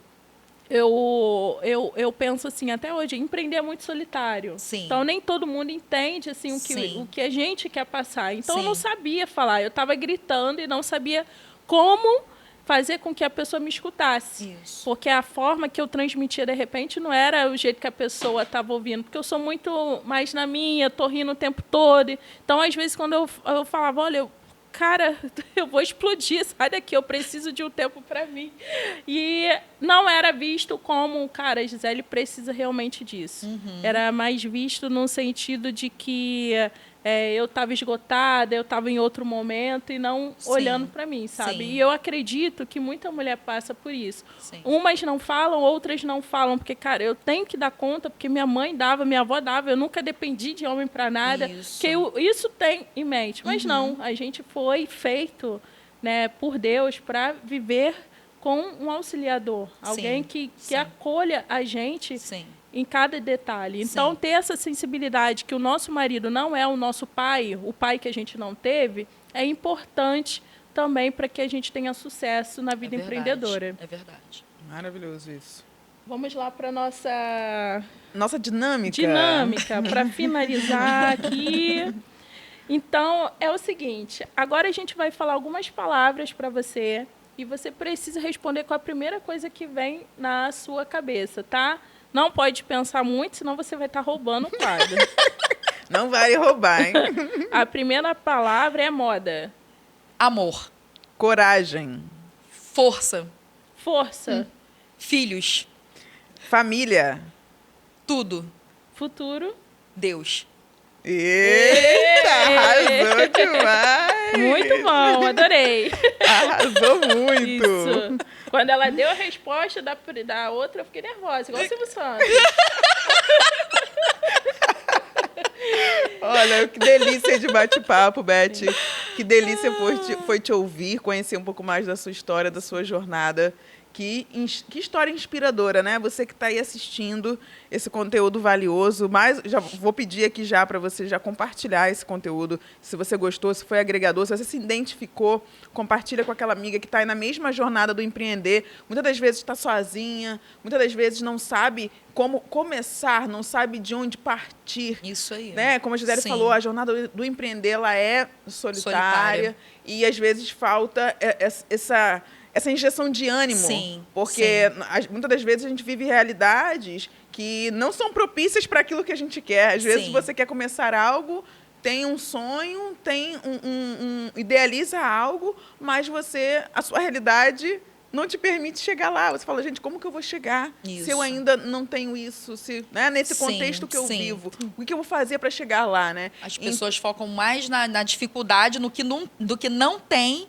A: Eu penso assim, até hoje, empreender é muito solitário.
B: Sim.
A: Então, nem todo mundo entende assim, o que a gente quer passar. Então, eu não sabia falar. Eu estava gritando e não sabia como fazer com que a pessoa me escutasse.
B: Isso.
A: Porque a forma que eu transmitia, de repente, não era o jeito que a pessoa estava ouvindo. Porque eu sou muito mais na minha, estou rindo o tempo todo. Então, às vezes, quando eu falava, olha... Cara, eu vou explodir, sai daqui, eu preciso de um tempo para mim. E não era visto como, cara, a Gisele precisa realmente disso. Era mais visto no sentido de que eu estava esgotada, eu estava em outro momento e não olhando para mim, sabe?
B: Sim.
A: E eu acredito que muita mulher passa por isso.
B: Sim.
A: Umas não falam, outras não falam, porque, cara, eu tenho que dar conta, porque minha mãe dava, minha avó dava, eu nunca dependi de homem para nada.
B: Isso.
A: Que isso tem em mente. Mas não, a gente foi feito, né, por Deus para viver com um auxiliador, alguém que acolha a gente em cada detalhe. Então, ter essa sensibilidade que o nosso marido não é o nosso pai, o pai que a gente não teve, é importante também para que a gente tenha sucesso na vida empreendedora.
B: É verdade.
C: Maravilhoso isso.
A: Vamos lá para a nossa
C: dinâmica.
A: para finalizar aqui. Então, é o seguinte, agora a gente vai falar algumas palavras para você e você precisa responder com a primeira coisa que vem na sua cabeça, tá? Não pode pensar muito, senão você vai estar roubando o quadro.
C: Não vai roubar, hein?
A: A primeira palavra é moda.
B: Amor.
C: Coragem.
B: Força.
A: Força.
B: Filhos.
C: Família.
B: Tudo.
A: Futuro.
B: Deus.
C: Eita, arrasou demais!
A: Muito bom, adorei.
C: Arrasou muito!
A: Isso. Quando ela deu a resposta da outra, eu fiquei nervosa, igual o Silvio Santos.
C: Olha, que delícia de bate-papo, Beth. Que delícia foi te ouvir, conhecer um pouco mais da sua história, da sua jornada. Que história inspiradora, né? Você que está aí assistindo esse conteúdo valioso. Mas já vou pedir aqui já para você já compartilhar esse conteúdo. Se você gostou, se foi agregador, se você se identificou, compartilha com aquela amiga que está aí na mesma jornada do empreender. Muitas das vezes está sozinha, muitas das vezes não sabe como começar, não sabe de onde partir.
B: Isso aí.
C: Né? Como a Gisele falou, a jornada do empreender ela é solitária. E às vezes falta essa injeção de ânimo.
B: Sim,
C: porque muitas das vezes a gente vive realidades que não são propícias para aquilo que a gente quer. Às vezes você quer começar algo, tem um sonho, tem idealiza algo, mas a sua realidade não te permite chegar lá. Você fala, gente, como que eu vou chegar
B: Isso.
C: se eu ainda não tenho isso? Se, né, nesse
B: Sim,
C: contexto que eu
B: sim.
C: vivo, o que eu vou fazer para chegar lá, né?
B: As pessoas focam mais na dificuldade do que não tem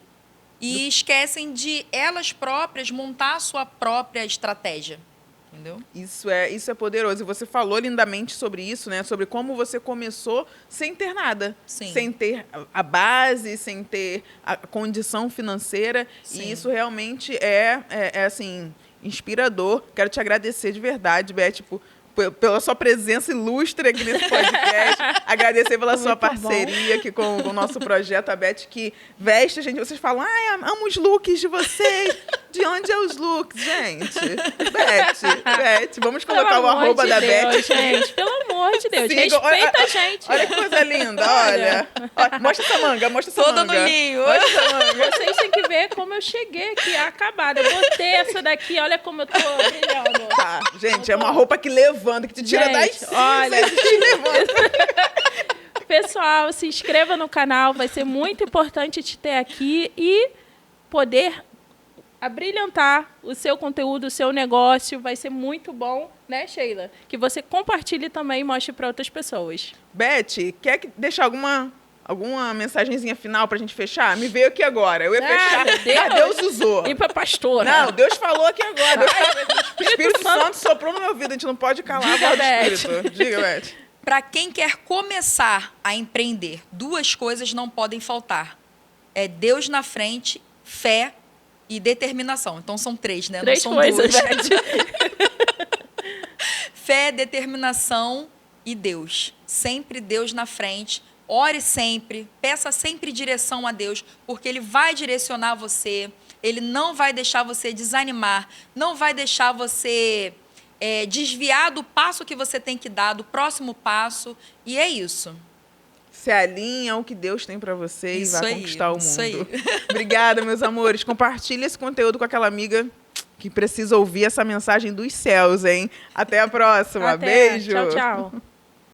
B: e esquecem de elas próprias montar a sua própria estratégia. Entendeu?
C: Isso é poderoso. E você falou lindamente sobre isso, né? Sobre como você começou sem ter nada.
B: Sim.
C: Sem ter a base, sem ter a condição financeira.
B: Sim.
C: E isso realmente é assim, inspirador. Quero te agradecer de verdade, Beth, pela sua presença ilustre aqui nesse podcast. Agradecer pela sua parceria aqui com o nosso projeto, a Beth, que veste, gente. Vocês falam, ai, amo os looks de vocês. De onde é os looks, gente? Beth, vamos colocar o arroba da Beth.
A: Gente, pelo amor de Deus,
C: Sigam,
A: respeita a gente.
C: Olha que coisa linda, olha. Mostra essa manga, mostra essa
B: Toda
C: manga.
B: no linho.
C: Mostra essa manga.
A: Vocês têm que ver como eu cheguei aqui, acabada. Eu botei essa daqui, olha como eu tô brilhando.
C: Tá, gente, é uma roupa que levanta, que te tira das
A: Gente,
C: cinzas
A: olha.
C: e te levanta.
A: Pessoal, se inscreva no canal, vai ser muito importante te ter aqui e poder abrilhantar o seu conteúdo, o seu negócio. Vai ser muito bom, né, Sheila? Que você compartilhe também e mostre para outras pessoas.
C: Beth, quer deixar alguma mensagenzinha final pra gente fechar? Me veio aqui agora. Eu ia fechar. Deus usou.
A: E para pastora.
C: Não, Deus falou aqui agora. O Espírito Santo soprou no meu ouvido. A gente não pode calar a voz do Espírito. Diga, Beth.
B: Para quem quer começar a empreender, 2 coisas não podem faltar. É Deus na frente, fé e determinação. Então, são 3, né?
A: 3
B: não são
A: coisas.
B: 2. Fé, determinação e Deus. Sempre Deus na frente. Ore sempre, peça sempre direção a Deus, porque Ele vai direcionar você, Ele não vai deixar você desanimar, não vai deixar você desviar do passo que você tem que dar, do próximo passo, e é isso.
C: Se alinha ao que Deus tem pra você e vai conquistar o mundo.
B: Isso aí.
C: Obrigada, meus amores. Compartilhe esse conteúdo com aquela amiga que precisa ouvir essa mensagem dos céus, hein? Até a próxima.
A: Até.
C: Beijo.
A: Tchau, tchau.